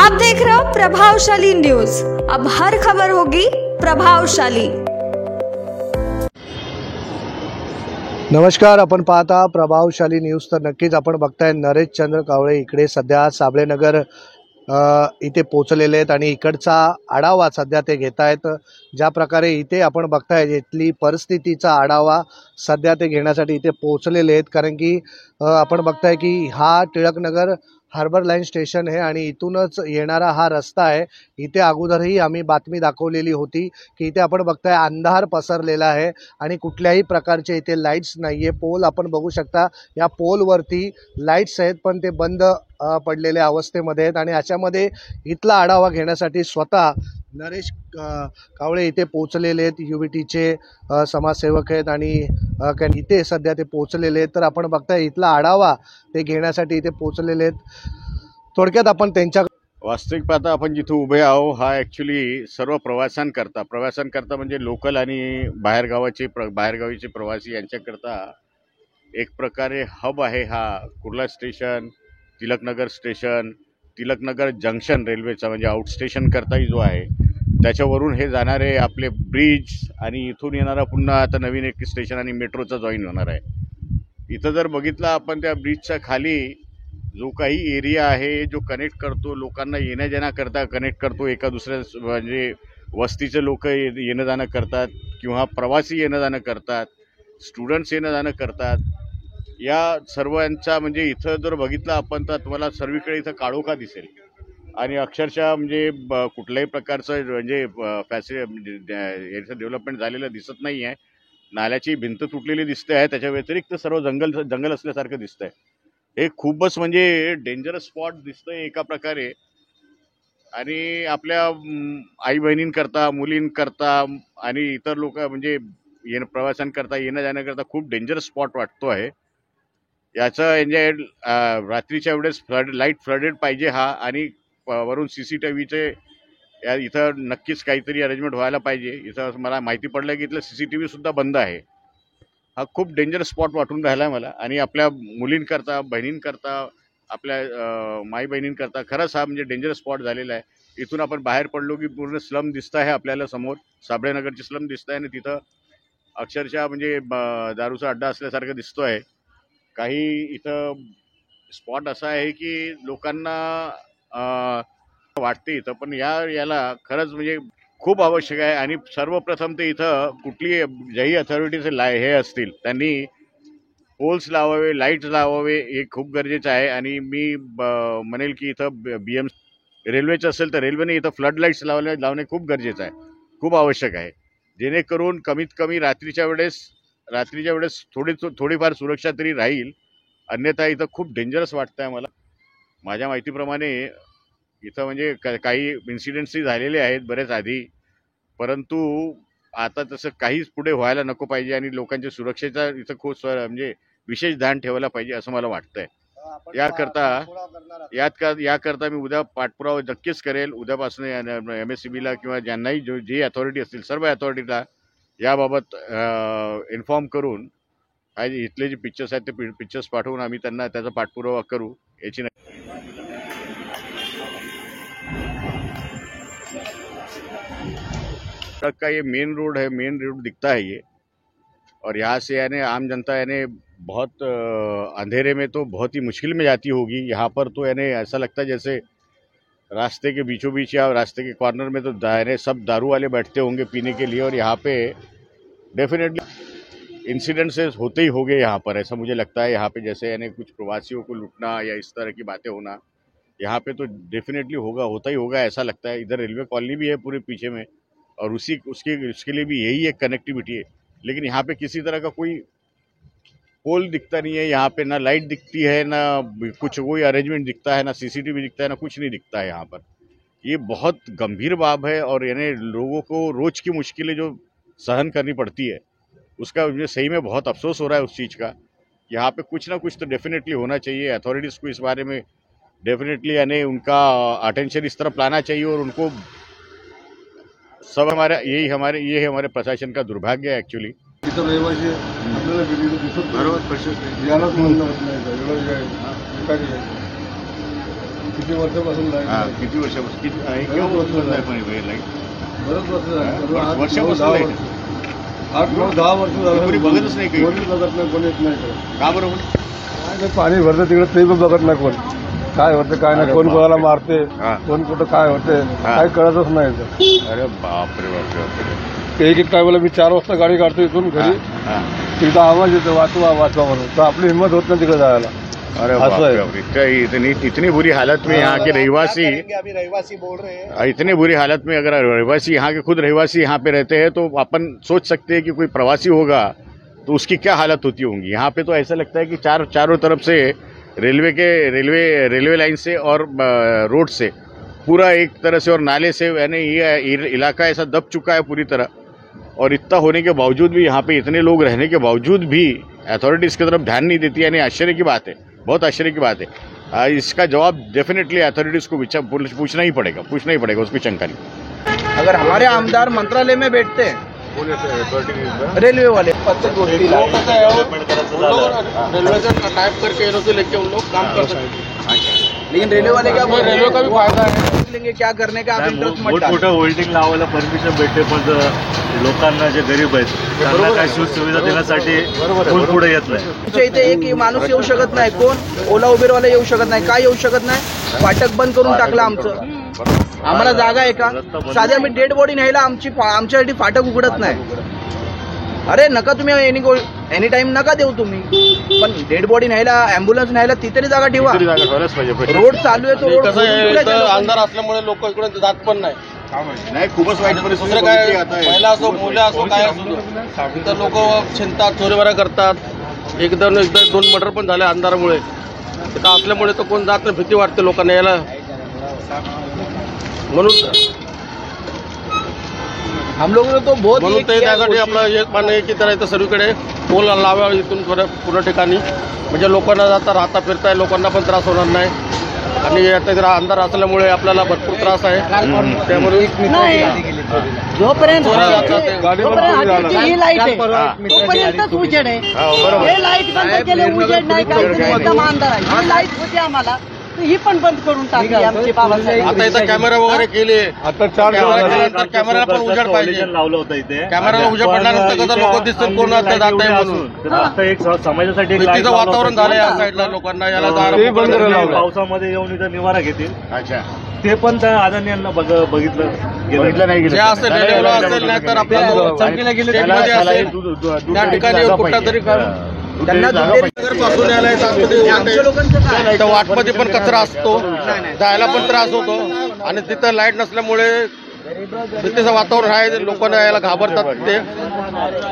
आप देख रहे हो प्रभावशाली न्यूज। अब हर खबर होगी प्रभावशाली। नमस्कार, आपण पाहता प्रभावशाली न्यूज। तर नक्कीच आपण बघताय नरेश चंद्र कावळे इकडे सध्या साबळेनगर इथे पोहोचलेले आहेत आणि इकडचा आढावा सध्या ते घेत आहेत। ज्या प्रकारे इथे आपण बघताय इथली परिस्थितीचा आढावा सध्या ते घेण्यासाठी इथे पोहोचलेले आहेत, कारण की आपण बघताय की हा टिळकनगर हार्बर लाईन स्टेशन आहे आणि इथूनच येणारा हा रस्ता आहे। इथे अगोदरही आम्ही बातमी दाखवलेली होती की इथे आपण बघताय अंधार पसरलेला आहे आणि कुठल्याही प्रकारचे इथे लाईट्स नाहीये। पोल आपण बघू शकता, या पोलवरती लाईट्स आहेत पण ते बंद पडलेल्या अवस्थेमध्ये आहेत आणि अशामध्ये इथला आढावा घेण्यासाठी स्वतः नरेश कावळे इथे पोहोचलेले आहेत। युबीटीचे समाजसेवक आहेत आणि इथे सध्या ते पोहोचलेले आहेत। तर आपण बघताय इथला आढावा ते घेण्यासाठी इथे पोहोचलेले आहेत। थोडक्यात आपण त्यांच्या वास्तविक पाहता आपण जिथे उभे आहो हा ॲक्च्युली सर्व प्रवासांकरता म्हणजे लोकल आणि बाहेरगावीचे प्रवासी यांच्याकरता एक प्रकारे हब आहे। हा Kurla station, Tilaknagar station, Tilaknagar junction रेल्वेचा म्हणजे आउट स्टेशन करताही जो आहे त्याच्यावरून हे जाणारे आपले ब्रिज आणि इथून येणारा पुन्हा आता नवीन एक स्टेशन आणि मेट्रोचा जॉईन होणार आहे। इथं जर बघितलं आपण त्या ब्रिजच्या खाली जो काही एरिया आहे जो कनेक्ट करतो, लोकांना येण्या जाण्याकरता कनेक्ट करतो, एका दुसऱ्या म्हणजे वस्तीचे लोक येणं जाणं करतात किंवा प्रवासी येणं जाणं करतात, स्टुडंट्स येणं जाणं करतात, या सर्वांचा म्हणजे इथं जर बघितलं आपण तर तुम्हाला सर्वीकडे इथं काळोखा दिसेल आणि अक्षरशः म्हणजे कुठल्याही प्रकारचं म्हणजे याचं डेव्हलपमेंट झालेलं दिसत नाही आहे। नाल्याची भिंत तुटलेली दिसते आहे, त्याच्या व्यतिरिक्त सर्व जंगल असल्यासारखं दिसतंय। हे खूपच म्हणजे डेंजरस स्पॉट दिसतंय एका प्रकारे आणि आपल्या आई बहिणींकरता, मुलींकरता आणि इतर लोक म्हणजे प्रवाशांकरता येणं जाण्याकरता खूप डेंजरस स्पॉट वाटतो आहे। याचं म्हणजे रात्रीच्या वेळेस लाईट फ्लडेड पाहिजे हा आणि वरून CCTVचे इथं नक्कीच काहीतरी अरेंजमेंट व्हायला पाहिजे। इथं मला माहिती पडलं की इथलं CCTV सुद्धा बंद आहे। हा खूप डेंजरस स्पॉट वाटून राहिला आहे मला आणि आपल्या मुलींकरता, बहिणींकरता, आपल्या माई बहिणींकरता खरंच हा म्हणजे डेंजरस स्पॉट झालेला आहे। इथून आपण बाहेर पडलो की पूर्ण स्लम दिसत आहे आपल्याला, समोर साबळेनगरची स्लम दिसत आहे आणि तिथं अक्षरशः म्हणजे दारूचा अड्डा असल्यासारखं दिसतो आहे। काही इथं स्पॉट असा आहे की लोकांना वाटते इथं, पण याला खरंच म्हणजे खूप आवश्यक आहे। आणि सर्वप्रथम ते इथं कुठली ज्याही अथॉरिटीचे हे असतील त्यांनी पोल्स लावावे, लाईट्स लावावे, हे खूप गरजेचं आहे। आणि मी म्हणेल की इथं रेल्वेचं असेल तर रेल्वेने इथं फ्लड लाईट्स लावणे खूप गरजेचं आहे, खूप आवश्यक आहे, जेणेकरून कमीत कमी रात्रीच्या वेळेस थोडीफार सुरक्षा तरी राहील। अन्यथा इथं खूप डेंजरस वाटतं आहे मला। माझ्या माहितीप्रमाणे इथं म्हणजे काही इन्सिडेंट्सही झालेले आहेत बरेच आधी, परंतु आता तसं काहीच पुढे व्हायला नको पाहिजे आणि लोकांच्या सुरक्षेचा इथं खूप म्हणजे विशेष ध्यान ठेवायला पाहिजे असं मला वाटतंय। याकरता मी उद्या पाठपुरावा नक्कीच करेल। उद्यापासून MSCBला किंवा ज्यांनाही जी अथॉरिटी असतील सर्व अथॉरिटीला याबाबत इन्फॉर्म करून इथले जे पिक्चर्स आहेत ते पिक्चर्स पाठवून आम्ही त्यांना त्याचा पाठपुरावा करू याची का ये मेन रोड है, मेन रोड दिखता है ये, और यहाँ से यानी आम जनता यानी बहुत अंधेरे में तो बहुत ही मुश्किल में जाती होगी। यहाँ पर तो यानी ऐसा लगता है जैसे रास्ते के बीचों बीच या रास्ते के कॉर्नर में तो यानी सब दारू वाले बैठते होंगे पीने के लिए, और यहाँ पे डेफिनेटली इंसिडेंट्स होते ही होंगे यहाँ पर, ऐसा मुझे लगता है। यहाँ पे जैसे यानी कुछ प्रवासियों को लूटना या इस तरह की बातें होना यहाँ पे तो डेफिनेटली होता ही होगा ऐसा लगता है। इधर रेलवे कॉलोनी भी है पूरे पीछे में और उसके लिए भी यही एक कनेक्टिविटी है, लेकिन यहाँ पे किसी तरह का कोई पोल दिखता नहीं है। यहाँ पे ना लाइट दिखती है, ना कुछ कोई अरेंजमेंट दिखता है, ना CCTV दिखता है, ना कुछ नहीं दिखता है यहाँ पर। ये बहुत गंभीर बात है और यानी लोगों को रोज की मुश्किलें जो सहन करनी पड़ती है उसका मुझे सही में बहुत अफसोस हो रहा है उस चीज़ का। यहाँ पे कुछ ना कुछ तो डेफिनेटली होना चाहिए। अथॉरिटीज़ को इस बारे में डेफिनेटली यानी उनका अटेंशन इस तरफ लाना चाहिए और उनको सब ये हमारे प्रशासन का दुर्भाग्य है एक्चुअली। किती वर्षापासून लाईट हा नाही. किती वर्षापासून किती बरेच केव्हा वर्ष बंद आहे झाली. पण हे लाईट बरेच वर्ष झाली. वर्षापासून लाईट आहे. 8-9-10 वर्ष झालं. कोणी बघतच नाही काही. कोणी बघत नाही, कोणी येत नाही इकडे. का बरोबर काय नाही, पाणी भरतं तिकडे ते पण बघत नाही कोण. काय होतं काय नाही, अरे कोण कोणाला बापरे. मारते, हा. कोण कुठं काय होते, हा. काय कळतच नाही इथं. अरे बापरे बापरे बापरे एक टायमाला मी 4 वाजता गाडी काढतो इथून हा, घरी, हा. तिथं आवाज येतो वाचवा वाचवा म्हणून, तर आपली हिंमत होत नाही तिकडे जायला. अरे असं बापरे आहे. बापरे इतनी बुरी हालत में यहाँ के रहवासी अभी रहवासी बोल रहे हैं इतने बुरी हालत में अगर रहवासी यहाँ के खुद रहवासी यहाँ पे रहते हैं तो अपन सोच सकते हैं कि कोई प्रवासी होगा तो उसकी क्या हालत होती होंगी। यहाँ पे तो ऐसा लगता है कि चारों तरफ से रेलवे लाइन से और रोड से पूरा एक तरह से और नाले से यानी ये इलाका ऐसा दब चुका है पूरी तरह। और इतना होने के बावजूद भी यहाँ पे इतने लोग रहने के बावजूद भी अथॉरिटीज़ की तरफ ध्यान नहीं देती, यानी आश्चर्य की बात है, बहुत आश्चर्य की बात है। इसका जवाब डेफिनेटली अथॉरिटीज़ को पूछना ही पड़ेगा उसकी शंका नहीं। अगर हमारे आमदार मंत्रालय में बैठते हैं रेलवे वाले रेलवे से टाइप करके एनओसी लेके उन लोग काम कर सकते हैं, लेकिन रेलवे वाले क्या बोल रेलवे का भी फायदा है, लेंगे क्या करने का आप इंटरेस्ट मत डालो. मोठमोठं होल्डिंग लावायला परमिशन भेटते, पण लोकांना जे गरीब आहेत त्यांना काय सुविधा देण्यासाठी कोण पुढे येत नाही. आमच्या इथे एक माणूस येऊ शकत नाही, कोण ओला उबेरवाला येऊ शकत नाही. काय येऊ शकत नाही? फाटक बंद करून टाकलं आमचं. आम्हाला जागा आहे का? साध्या आम्ही डेड बॉडी न्यायला आमच्यासाठी फाटक उघडत नाही. अरे नका तुम्ही एनी टाइम नका देऊ तुम्ही, पण डेड बॉडी न्यायला ॲम्ब्युलन्स न्यायला तिथे जागा ठेवा. रोड चालू आहे तो रोड अंधार असल्यामुळे लोक इकडे जात पण नाही. नाही, खूपच वाईट दुसरं परिस्थिती काय बघितली आता आहे. महिला असो मुलं असो काय असो तर लोक चिंता चोरीमारा करतात. एकदा दोन मर्डर पण झाले अंधारामुळे. तिथं असल्यामुळे तर कोण जात नाही, भीती वाटते लोकांना यायला. म्हणून हम लोगों ने तो बहुत म्हणून ते त्यासाठी आपलं एक मान्य आहे की त्याला इथं सर्वीकडे पोल लावावा इथून पूर्ण ठिकाणी, म्हणजे लोकांना जाता राहता फिरता लोकांना पण त्रास होणार नाही. आणि आता जरा अंधार असल्यामुळे आपल्याला भरपूर त्रास आहे. त्यामुळे जोपर्यंत गाडी ही लाईट आहे तोपर्यंतच उजेड आहे. बरोबर. हे लाईट बंद केले उजेड नाही, काहीतरी एकदम अंधार आहे. ही लाईट होती आम्हाला, तर ही पण बंद करून टाकली आमचे बाबासाहेब. आता इथं कॅमेरा वगैरे केले, आता 4 केल्यानंतर कॅमेराला पण उजेड पाहिजे. लावलं होतं इथे. कॅमेराला उजेड पडल्यानंतर कसं लोक दिसतील कोण आता जात आहे म्हणून. तर आता एक समाजासाठी एक light भीतीचं लावलं वातावरण होतं. झालं या साईडला लोकांना याला ते बंद दारा लावलं. पावसामध्ये येऊन इथं निवारा घेतील, अच्छा, ते पण त्या अदान्यांना बघितलं नाही जे असेल रेल्वेला असेल नाही तर आपल्या स्टेटमध्ये असेल त्या ठिकाणी कुठला तरी त्यांना पासून यायला आमच्या लोकांचं काय? तर वाटमध्ये पण कचरा असतो, जायला पण त्रास होतो. आणि तिथं लाईट नसल्यामुळे भीतीचं वातावरण आहे, लोकांना यायला घाबरतात. ते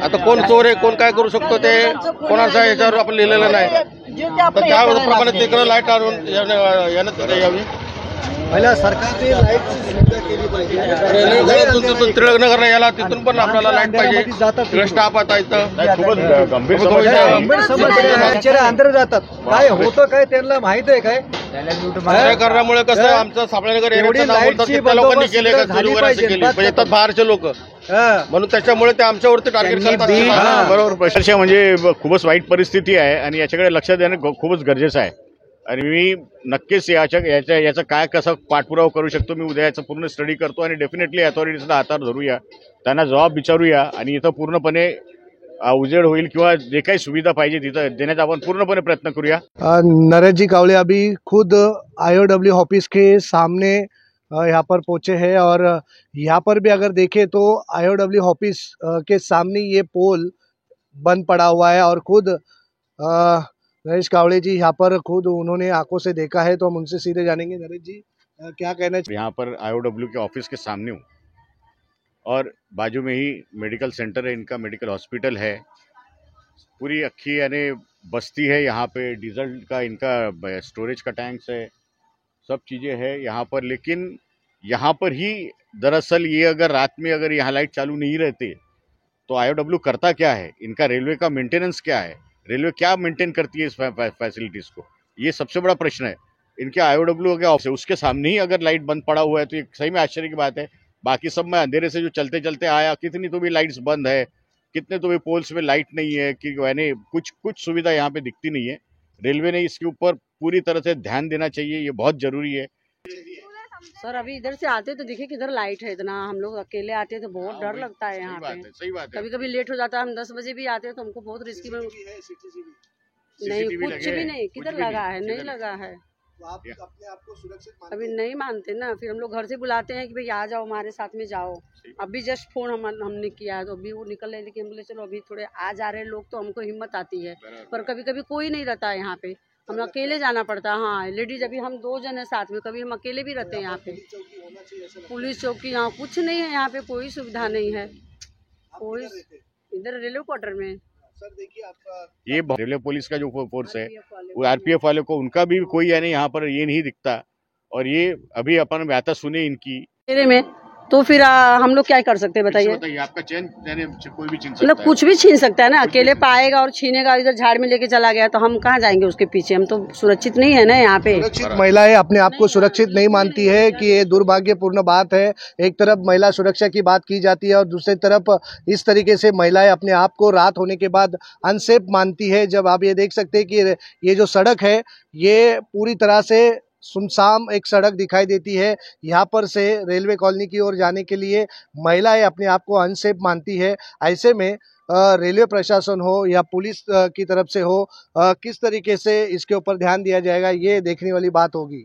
आता कोण चोर आहे कोण काय करू शकतो ते कोणाच्या याच्यावर आपण लिहिलेलं नाही. तर त्याप्रमाणे तिकडे लाईट आणून येण्यात यावी. पहिला सरकारने रेल्वे टिळकनगरला याला तिथून पण आपल्याला लाईट पाहिजे. स्टाफ आता इथं खूपच गंभीर समस्या अंदर जातात. काय होतं काय त्यांना माहित आहे काय? त्या कारणामुळे कसं आमचं साबळेनगर एरियाचं नाव बोलतात की त्या लोकांनी केले का चोरी वगैरे अशी केली, पण येतात बाहेरचे लोक म्हणून त्याच्यामुळे ते आमच्यावरती टार्गेट करतात. बरोबर. प्रशासन म्हणजे खूपच वाईट परिस्थिती आहे आणि याच्याकडे लक्ष देणं खूपच गरजेचं आहे. आणि मी नक्कीच याचा काय कसं पाठपुरावा करू शकतो मी उद्या याचा पूर्ण स्टडी करतो आणि डेफिनेटली अथॉरिटीजला हातावर धरूया, त्यांना जबाब विचारूया आणि इथं पूर्णपणे उजेड होईल किंवा जे काही सुविधा पाहिजे तिथं देण्याचा आपण पूर्णपणे प्रयत्न करूया. नरेश जी कावले अभी खुद IOW ऑफिस के सामने यहाँ पर पहुँचे हैं और यहाँ पर भी अगर देखें तो IOW ऑफिस के सामने ये पोल बंद पड़ा हुआ है और खुद नरेश कावड़े जी यहाँ पर खुद उन्होंने आंखों से देखा है, तो हम उनसे सीधे जानेंगे. नरेश जी क्या कहना चाहिए? यहाँ पर IOW के ऑफिस के सामने हूँ और बाजू में ही मेडिकल सेंटर है, इनका मेडिकल हॉस्पिटल है, पूरी अक्खी यानी बस्ती है यहाँ पे. डीजल का इनका स्टोरेज का टैंक्स है, सब चीज़ें हैं यहाँ पर. लेकिन यहाँ पर ही दरअसल ये अगर रात में अगर यहाँ लाइट चालू नहीं रहते तो IOW करता क्या है, इनका रेलवे का मेंटेनेंस क्या है, रेलवे क्या मेंटेन करती है इस फैसिलिटीज़ को, ये सबसे बड़ा प्रश्न है. इनके IOW के ऑफिस उसके सामने ही अगर लाइट बंद पड़ा हुआ है तो ये सही में आश्चर्य की बात है. बाकी सब मैं अंधेरे से जो चलते चलते आया, कितनी तो भी लाइट्स बंद है, कितने तो भी पोल्स में लाइट नहीं है कि यानी कुछ सुविधा यहाँ पे दिखती नहीं है. रेलवे ने इसके ऊपर पूरी तरह से ध्यान देना चाहिए, ये बहुत ज़रूरी है. सर अभी इधर से आते तो दिखे किधर लाइट है इतना, हम लोग अकेले आते तो बहुत डर लगता है यहाँ पे। सही बात है। कभी कभी लेट हो जाता है, हम 10 बजे भी आते हैं तो हमको बहुत रिस्की नहीं, CCTV कुछ लगे भी हैं? नहीं, कुछ किधर भी लगा है, नहीं किधर? लगा है। तो आप अपने आप को सुरक्षित मानते अभी नहीं मानते ना, फिर हम लोग घर से बुलाते हैं कि भाई आ जाओ हमारे साथ में जाओ। अभी जस्ट फोन हमने किया है तो अभी वो निकल रहे, लेकिन हम बोले चलो अभी थोड़े आ जा रहे लोग तो हमको हिम्मत आती है, पर कभी कभी कोई नहीं रहता है यहाँ पे, हम अकेले जाना पड़ता है। हाँ लेडीज अभी हम 2 जन है साथ में, कभी हम अकेले भी रहते हैं यहाँ पे। पुलिस चौकी यहाँ कुछ नहीं है, यहाँ पे कोई सुविधा नहीं है, कोई इधर रेलवे क्वार्टर में। सर देखिए आपका ये रेलवे पुलिस का जो फोर्स है वो आरपीएफ वाले को, उनका भी कोई यानी यहाँ पर ये नहीं दिखता। और ये अभी अपन बातें सुने इनकी मेरे में तो फिर हम लोग क्या कर सकते हैं बताइए। बताइए, आपका चैन यानी कोई भी छीन मतलब सकता है। कुछ भी छीन सकता है ना, अकेले पाएगा और छीनेगा, इधर झाड़ में लेके चला गया तो हम कहाँ जाएंगे उसके पीछे, हम तो सुरक्षित नहीं है ना यहाँ पे। सुरक्षित महिलाएं अपने आप को सुरक्षित नहीं मानती है कि ये दुर्भाग्यपूर्ण बात है। एक तरफ महिला सुरक्षा की बात की जाती है और दूसरी तरफ इस तरीके से महिलाएं अपने आप को रात होने के बाद अनसेफ मानती है। जब आप ये देख सकते हैं कि ये जो सड़क है ये पूरी तरह से सुनसान एक सड़क दिखाई देती है, यहाँ पर से रेलवे कॉलोनी की ओर जाने के लिए महिलाएं अपने आप को अनसेफ मानती है। ऐसे में रेलवे प्रशासन हो या पुलिस की तरफ से हो, किस तरीके से इसके ऊपर ध्यान दिया जाएगा ये देखने वाली बात होगी।